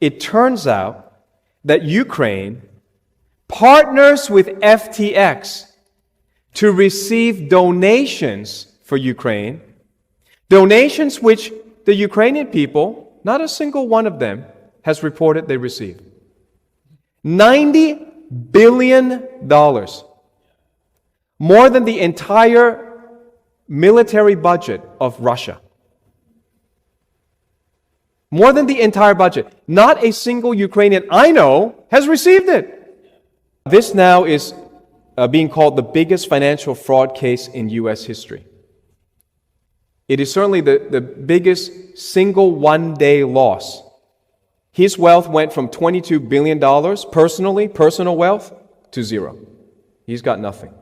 it turns out that Ukraine partners with FTX to receive donations for Ukraine, donations which the Ukrainian people, not a single one of them, has reported they received. $90 billion. More than the entire military budget of Russia. More than the entire budget. Not a single Ukrainian I know has received it. This now is being called the biggest financial fraud case in U.S. history. It is certainly the biggest single one-day loss. His wealth went from $22 billion personal wealth, to zero. He's got nothing.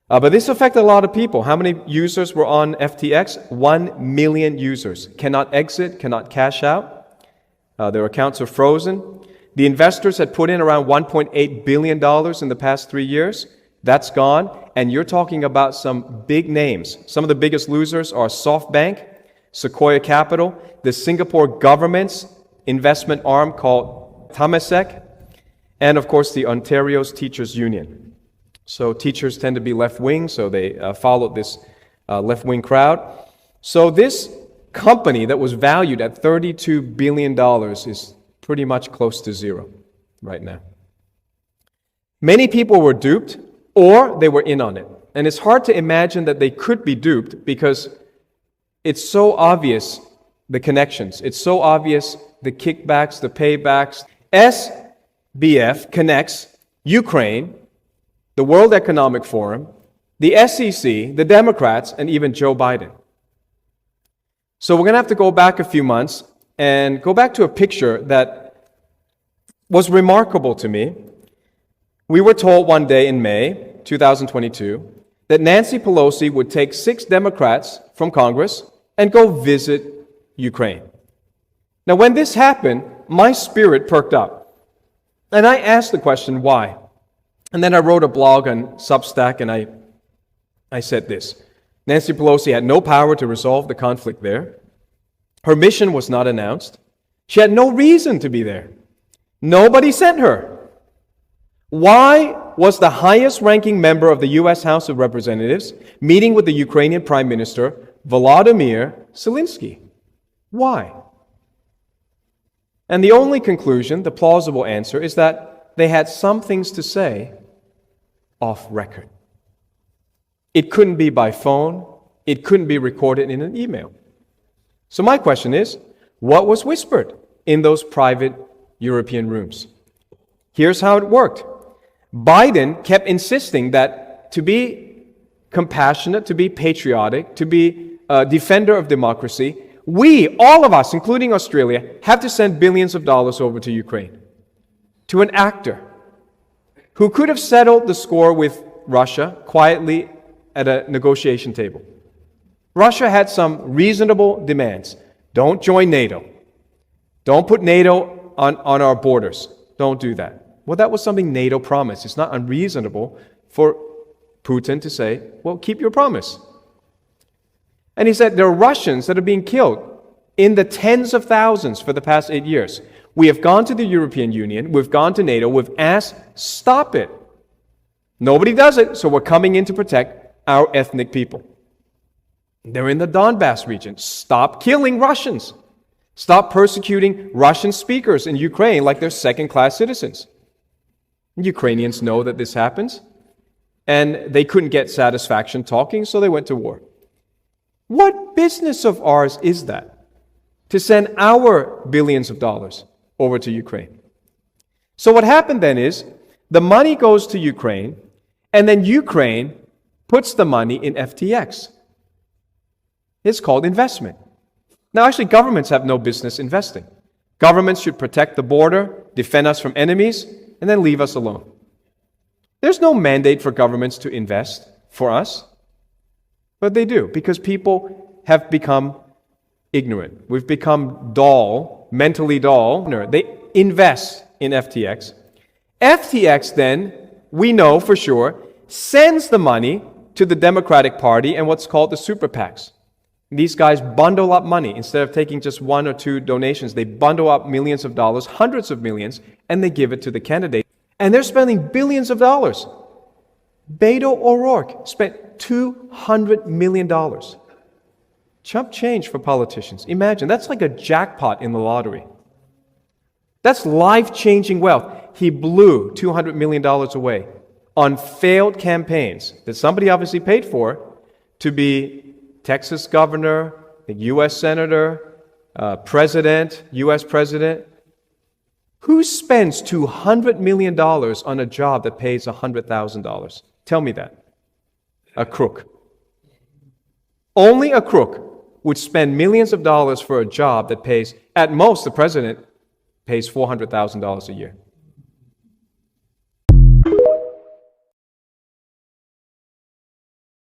But this affected a lot of people. How many users were on FTX? 1 million users. Cannot exit, cannot cash out. Their accounts are frozen. The investors had put in around $1.8 billion in the past 3 years. That's gone. And you're talking about some big names. Some of the biggest losers are SoftBank, Sequoia Capital, the Singapore government's investment arm called Temasek, and of course the Ontario's Teachers Union. So teachers tend to be left-wing, so they followed this left-wing crowd. So this company that was valued at $32 billion is pretty much close to zero right now. Many people were duped, or they were in on it. And it's hard to imagine that they could be duped because it's so obvious, the connections. It's so obvious, the kickbacks, the paybacks. SBF connects Ukraine, the World Economic Forum, the SEC, the Democrats, and even Joe Biden. So we're going to have to go back a few months and go back to a picture that was remarkable to me. We were told one day in May 2022 that Nancy Pelosi would take 6 Democrats from Congress and go visit Ukraine. Now, when this happened, my spirit perked up. And I asked the question, why? And then I wrote a blog on Substack, and I said this. Nancy Pelosi had no power to resolve the conflict there. Her mission was not announced. She had no reason to be there. Nobody sent her. Why was the highest-ranking member of the U.S. House of Representatives meeting with the Ukrainian Prime Minister, Volodymyr Zelensky? Why? And the only conclusion, the plausible answer, is that they had some things to say off record. It couldn't be by phone. It couldn't be recorded in an email. So my question is, what was whispered in those private European rooms? Here's how it worked. Biden kept insisting that to be compassionate, to be patriotic, to be a defender of democracy, we, all of us, including Australia, have to send billions of dollars over to Ukraine, to an actor who could have settled the score with Russia quietly at a negotiation table. Russia had some reasonable demands. Don't join NATO. Don't put NATO on our borders. Don't do that. Well, that was something NATO promised. It's not unreasonable for Putin to say, well, keep your promise. And he said, there are Russians that are being killed in the tens of thousands for the past 8 years. We have gone to the European Union, we've gone to NATO, we've asked, stop it. Nobody does it, so we're coming in to protect our ethnic people. They're in the Donbass region. Stop killing Russians. Stop persecuting Russian speakers in Ukraine like they're second-class citizens. Ukrainians know that this happens, and they couldn't get satisfaction talking, so they went to war. What business of ours is that, to send our billions of dollars over to Ukraine? So what happened then is, the money goes to Ukraine, and then Ukraine puts the money in FTX. It's called investment. Now, actually, governments have no business investing. Governments should protect the border, defend us from enemies, and then leave us alone. There's no mandate for governments to invest for us. But they do, because people have become ignorant. We've become dull, mentally dull. They invest in FTX. FTX then, we know for sure, sends the money to the Democratic Party and what's called the super PACs. These guys bundle up money. Instead of taking just one or two donations, they bundle up millions of dollars, hundreds of millions, and they give it to the candidate. And they're spending billions of dollars. Beto O'Rourke spent $200 million. Chump change for politicians. Imagine, that's like a jackpot in the lottery. That's life-changing wealth. He blew $200 million away on failed campaigns that somebody obviously paid for to be Texas governor, the U.S. senator, president, U.S. president. Who spends $200 million on a job that pays $100,000? Tell me that. A crook. Only a crook would spend millions of dollars for a job that pays, at most, the president pays $400,000 a year.